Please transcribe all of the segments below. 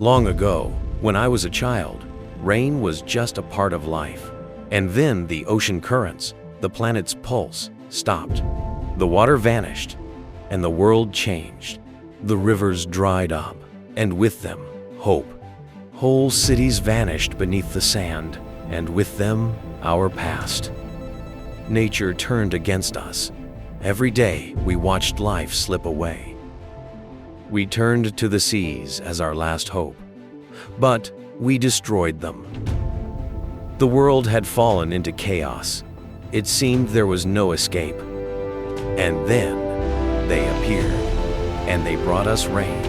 Long ago, when I was a child, rain was just a part of life. And then the ocean currents, the planet's pulse, stopped. The water vanished, and the world changed. The rivers dried up, and with them, hope. Whole cities vanished beneath the sand, and with them, our past. Nature turned against us. Every day, we watched life slip away. We turned to the seas as our last hope, but we destroyed them. The world had fallen into chaos. It seemed there was no escape. And then they appeared, and they brought us rain.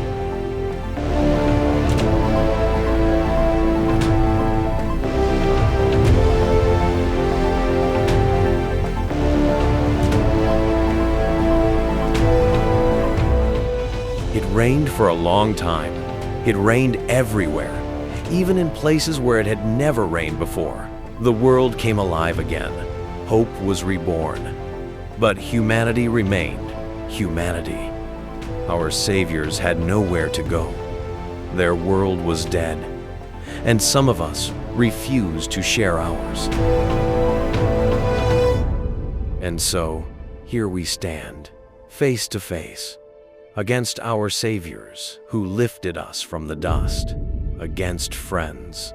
It rained for a long time. It rained everywhere, even in places where it had never rained before. The world came alive again. Hope was reborn. But humanity remained humanity. Our saviors had nowhere to go. Their world was dead, and some of us refused to share ours. And so, here we stand, face to face, against our saviors who lifted us from the dust, against friends